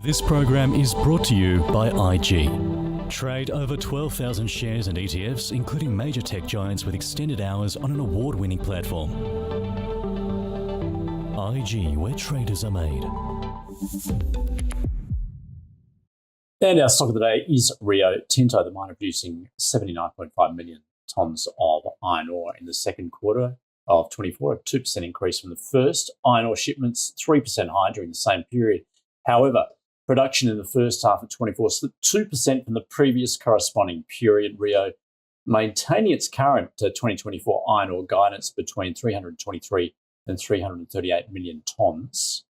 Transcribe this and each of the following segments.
This program is brought to you by IG. Trade over 12,000 shares and ETFs, including major tech giants with extended hours on an award-winning platform. IG, where traders are made. And our stock of the day is Rio Tinto, the miner producing 79.5 million tonnes of iron ore in the second quarter of 24, a 2% increase from the first. Iron ore shipments 3% higher during the same period. However, production in the first half of 24 slipped 2% from the previous corresponding period. Rio maintaining its current 2024 iron ore guidance between 323 and 338 million tonnes.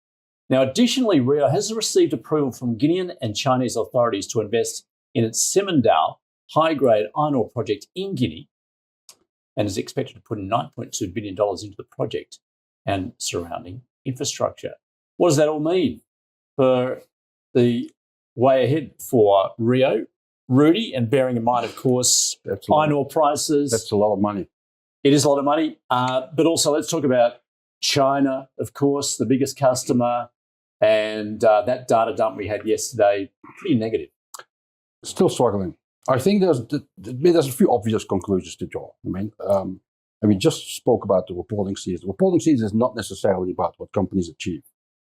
Now, additionally, Rio has received approval from Guinean and Chinese authorities to invest in its Simandou high-grade iron ore project in Guinea and is expected to put $9.2 billion into the project and surrounding infrastructure. What does that all mean for the way ahead for Rio, Rudy, and bearing in mind, of course, iron ore prices? That's a lot of money. It is a lot of money. But also let's talk about China, of course, the biggest customer, and that data dump we had yesterday, pretty negative. Still struggling. I think there's a few obvious conclusions to draw. And we just spoke about the reporting season. The reporting season is not necessarily about what companies achieve.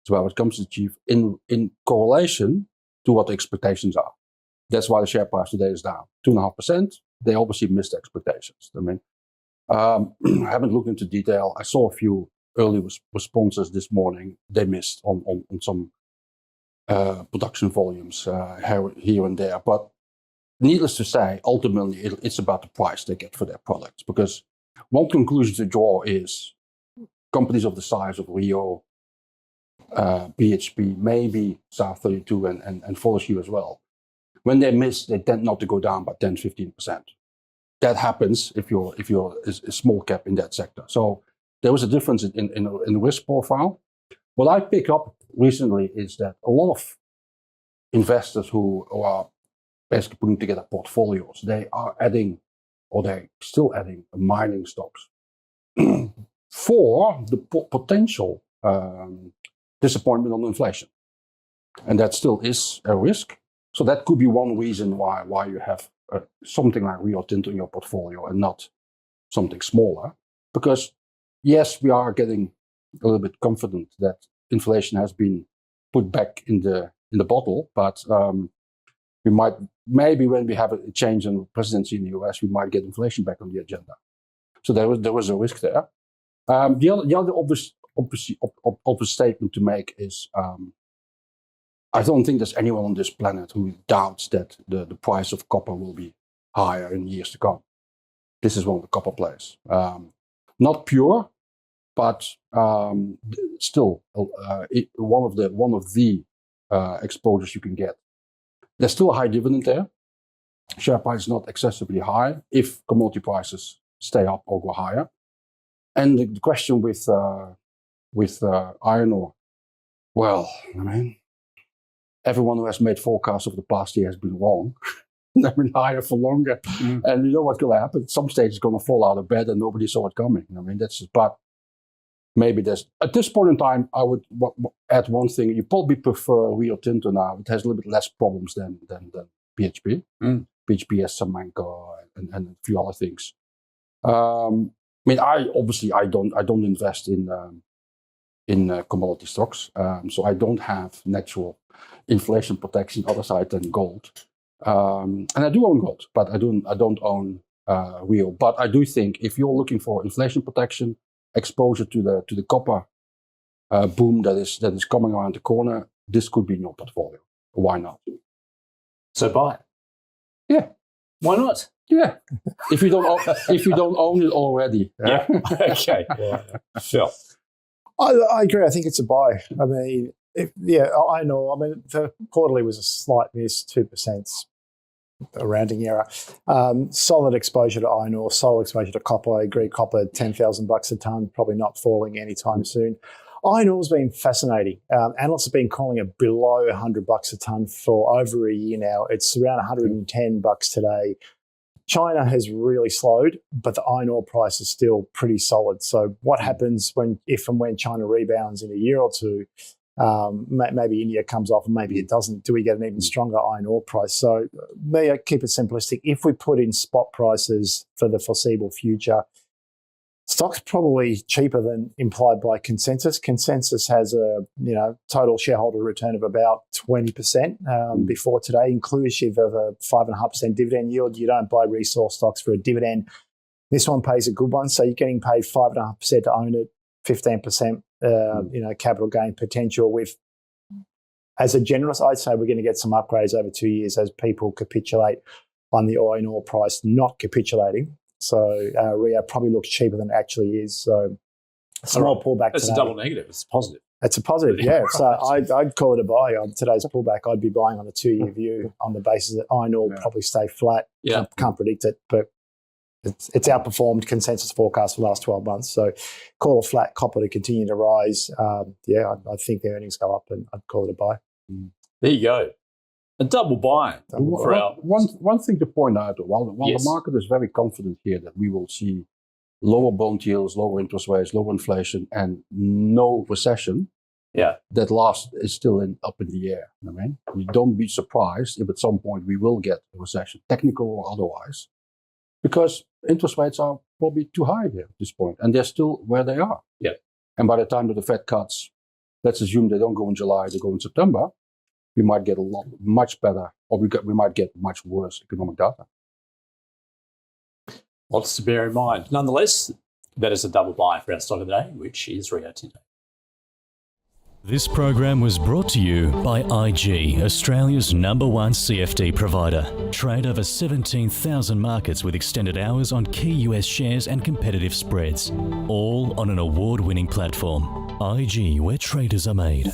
It's about what companies achieve in correlation to what the expectations are. That's why the share price today is down 2.5%. They obviously missed expectations. I haven't looked into detail. I saw a few early responses this morning. They missed on some production volumes here and there. But needless to say, ultimately, it's about the price they get for their products. Because one conclusion to draw is companies of the size of Rio, BHP, maybe South32 and Fortescue as well. When they miss, they tend not to go down by 10-15%. That happens if you're a small cap in that sector. So there was a difference in the risk profile. What I pick up recently is that a lot of investors who are basically putting together portfolios, they are adding, or they're still adding, mining stocks for the potential disappointment on inflation. And that still is a risk. So that could be one reason why you have something like Rio Tinto in your portfolio and not something smaller. Because yes, we are getting a little bit confident that inflation has been put back in the bottle, but we might, maybe when we have a change in presidency in the US, we might get inflation back on the agenda. So there was a risk there. The other obvious statement to make is I don't think there's anyone on this planet who doubts that the price of copper will be higher in years to come. This is one of the copper plays. Not pure, but still one of the exposures you can get. There's still a high dividend there. Share price is not excessively high if commodity prices stay up or go higher. And the question with iron ore, well, everyone who has made forecasts of the past year has been wrong. They've been higher for longer. And you know what's going to happen? At some stage it's going to fall out of bed and nobody saw it coming. That's just, but maybe there's, at this point in time, I would add one thing. You probably prefer Rio Tinto now. It has a little bit less problems than BHP. BHP has Samanco and a few other things. I don't invest in commodity stocks. So I don't have natural inflation protection other side than gold. And I do own gold, but I don't own Rio. But I do think if you're looking for inflation protection, exposure to the copper boom that is coming around the corner, this could be in your portfolio. Why not? So buy it. Yeah. Why not? Yeah. If you don't own it already. Yeah. Okay. Phil. I agree. I think it's a buy. I know. The quarterly was a slight miss, 2%, a rounding error. Solid exposure to iron ore, solid exposure to copper. I agree. Copper, $10,000 a ton, probably not falling anytime soon. Iron ore's been fascinating. Analysts have been calling it below $100 a ton for over a year now. It's around $110 today. China has really slowed, but the iron ore price is still pretty solid. So what happens if and when China rebounds in a year or two? Maybe India comes off and maybe it doesn't. Do we get an even stronger iron ore price? So me, I keep it simplistic. If we put in spot prices for the foreseeable future, stock's probably cheaper than implied by consensus. Consensus has a total shareholder return of about 20% before today, inclusive of a 5.5% dividend yield. You don't buy resource stocks for a dividend. This one pays a good one, so you're getting paid 5.5% to own it, 15% capital gain potential. With, as a generous, I'd say we're going to get some upgrades over 2 years as people capitulate on the iron ore price not capitulating. So Rio probably looks cheaper than it actually is. So a small pullback. That's today. a double negative. It's positive. It's a positive, yeah. So I'd call it a buy on today's pullback. I'd be buying on a 2-year view on the basis that iron ore will probably stay flat. Yeah. Can't predict it, but it's outperformed consensus forecast for the last 12 months. So call a flat, copper to continue to rise. I think the earnings go up and I'd call it a buy. There you go. A double buy. One thing to point out, while Yes. the market is very confident here that we will see lower bond yields, lower interest rates, lower inflation, and no recession, that last is still up in the air. I mean, you don't be surprised if at some point we will get a recession, technical or otherwise, because interest rates are probably too high here at this point, and they're still where they are. Yeah. And by the time that the Fed cuts, let's assume they don't go in July, they go in September, we might get much better, or we might get much worse economic data. Lots to bear in mind. Nonetheless, that is a double buy for our stock of the day, which is Rio Tinto. This program was brought to you by IG, Australia's #1 CFD provider. Trade over 17,000 markets with extended hours on key US shares and competitive spreads. All on an award-winning platform. IG, where traders are made.